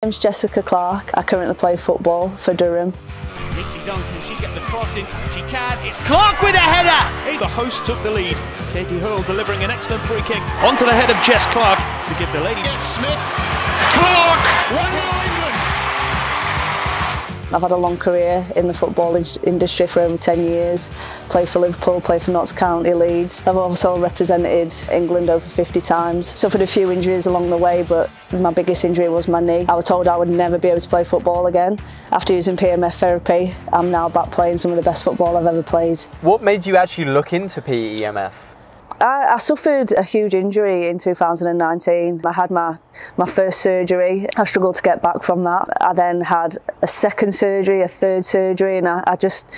My name's Jessica Clarke. I currently play football for Durham. Neatly done. Can she get the cross in? She can. It's Clarke with a header. The host took the lead. Katie Hurl delivering an excellent free kick onto the head of Jess Clarke to give the ladies. Smith. Clarke. 1-0 England. I've had a long career in the football industry for over 10 years. Played for Liverpool, played for Notts County, Leeds. I've also represented England over 50 times. Suffered a few injuries along the way, but my biggest injury was my knee. I was told I would never be able to play football again. After using PEMF therapy, I'm now back playing some of the best football I've ever played. What made you actually look into PEMF? I suffered a huge injury in 2019. I had my first surgery. I struggled to get back from that. I then had a second surgery, a third surgery, and I just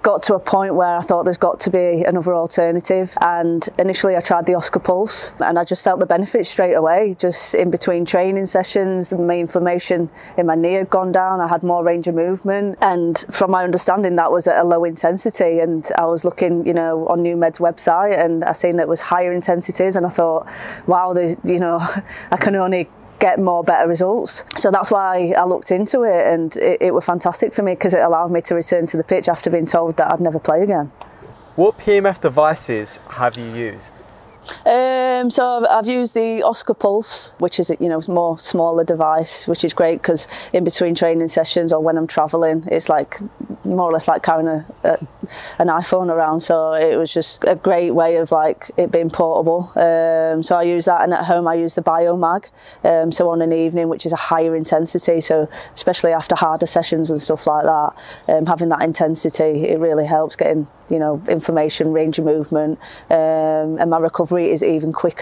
got to a point where I thought there's got to be another alternative. And initially I tried the Oska Pulse, and I just felt the benefits straight away. Just in between training sessions, my inflammation in my knee had gone down. I had more range of movement, and from my understanding that was at a low intensity. And I was looking, you know, on NewMed's website, and I seen that it was higher intensities, and I thought, wow, I can only get more better results. So that's why I looked into it, and it was fantastic for me because it allowed me to return to the pitch after being told that I'd never play again. What PEMF devices have you used? So I've used the Oska Pulse, which is, you know, more smaller device, which is great because in between training sessions or when I'm travelling, it's like more or less like carrying an iPhone around. So it was just a great way of like it being portable. So I use that, and at home I use the Biomag. So on an evening, which is a higher intensity, so especially after harder sessions and stuff like that, having that intensity, it really helps getting, you know, information, range of movement, and my recovery is even quicker.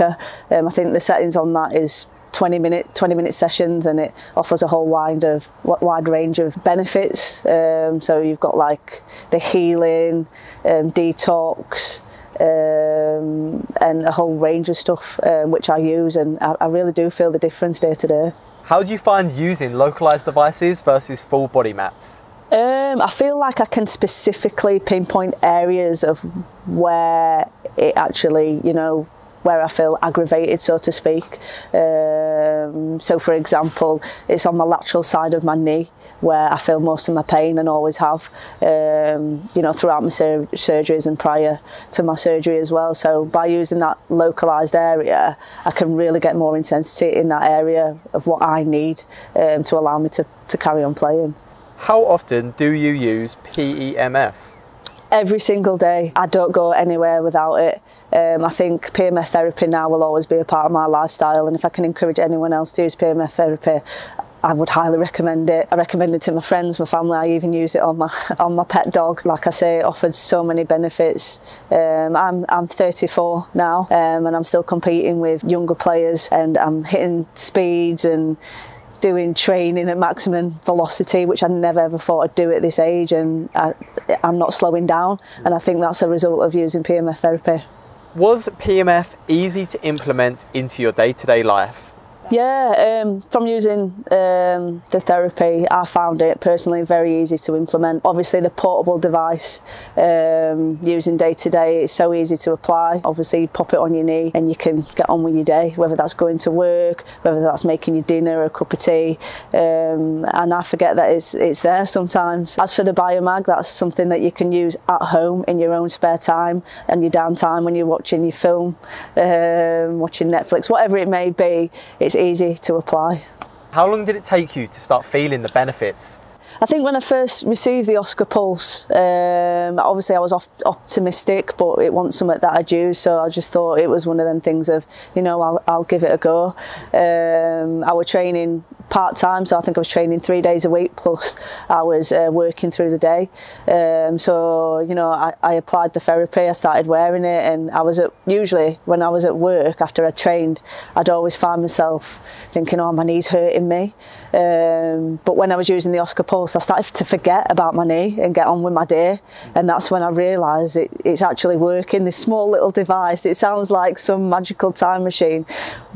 I think the settings on that is 20 minute sessions, and it offers a whole wide range of benefits. So you've got like the healing, detox, and a whole range of stuff which I use, and I really do feel the difference day to day. How do you find using localized devices versus full body mats? I feel like I can specifically pinpoint areas of where it actually, you know, where I feel aggravated, so to speak. So for example, it's on the lateral side of my knee where I feel most of my pain and always have, you know, throughout my surgeries and prior to my surgery as well. So by using that localised area, I can really get more intensity in that area of what I need to allow me to carry on playing. How often do you use PEMF? Every single day. I don't go anywhere without it. I think PEMF therapy now will always be a part of my lifestyle, and if I can encourage anyone else to use PEMF therapy, I would highly recommend it. I recommend it to my friends, my family. I even use it on my pet dog. Like I say, it offers so many benefits. I'm 34 now, and I'm still competing with younger players, and I'm hitting speeds and doing training at maximum velocity, which I never ever thought I'd do at this age, and I'm not slowing down, and I think that's a result of using PEMF therapy. Was PEMF easy to implement into your day-to-day life? Yeah, from using the therapy, I found it personally very easy to implement. Obviously the portable device, using day to day, it's so easy to apply. Obviously you pop it on your knee and you can get on with your day, whether that's going to work, whether that's making your dinner or a cup of tea, and I forget that it's there sometimes. As for the Biomag, that's something that you can use at home in your own spare time and your downtime when you're watching your film, watching Netflix, whatever it may be. It's easy to apply. How long did it take you to start feeling the benefits? I think when I first received the Oska Pulse, obviously I was optimistic, but it wasn't something that I'd use, so I just thought it was one of them things of, you know, I'll give it a go. I was training part-time, so I think I was training 3 days a week, plus I was working through the day. So, you know, I applied the therapy, I started wearing it, and usually when I was at work after I trained, I'd always find myself thinking, oh, my knee's hurting me. But when I was using the Oska Pulse, I started to forget about my knee and get on with my day, and that's when I realised it's actually working. This small little device, it sounds like some magical time machine,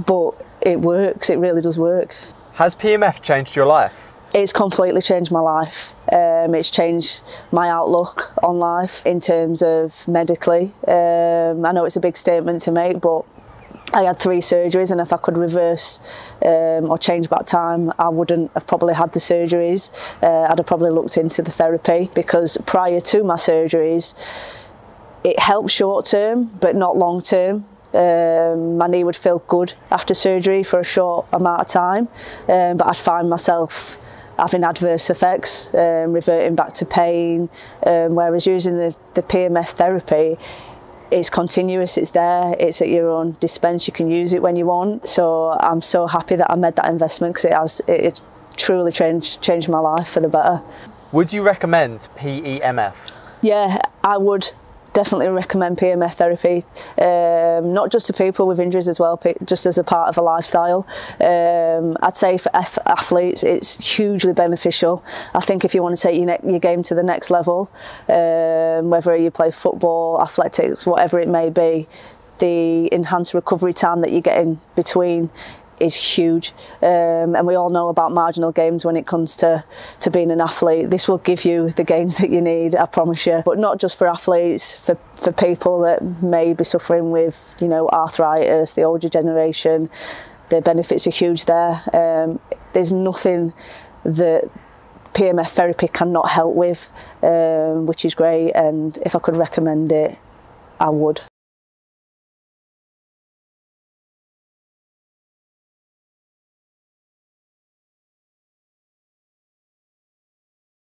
but it works, it really does work. Has PEMF changed your life? It's completely changed my life. It's changed my outlook on life in terms of medically. I know it's a big statement to make, but I had 3 surgeries, and if I could reverse or change back time, I wouldn't have probably had the surgeries. I'd have probably looked into the therapy, because prior to my surgeries, it helped short term, but not long term. My knee would feel good after surgery for a short amount of time, but I'd find myself having adverse effects, reverting back to pain, whereas using the PEMF therapy, it's continuous, it's there, it's at your own dispense, you can use it when you want. So I'm so happy that I made that investment, because it's truly changed my life for the better. Would you recommend PEMF? Yeah, I would definitely recommend PEMF therapy, not just to people with injuries as well, just as a part of a lifestyle. I'd say for athletes it's hugely beneficial. I think if you want to take your game to the next level, whether you play football, athletics, whatever it may be, the enhanced recovery time that you get in between is huge, and we all know about marginal gains when it comes to being an athlete. This will give you the gains that you need, I promise you. But not just for athletes, for people that may be suffering with, you know, arthritis, the older generation, the benefits are huge there. There's nothing that PEMF therapy cannot help with, which is great, and if I could recommend it, I would.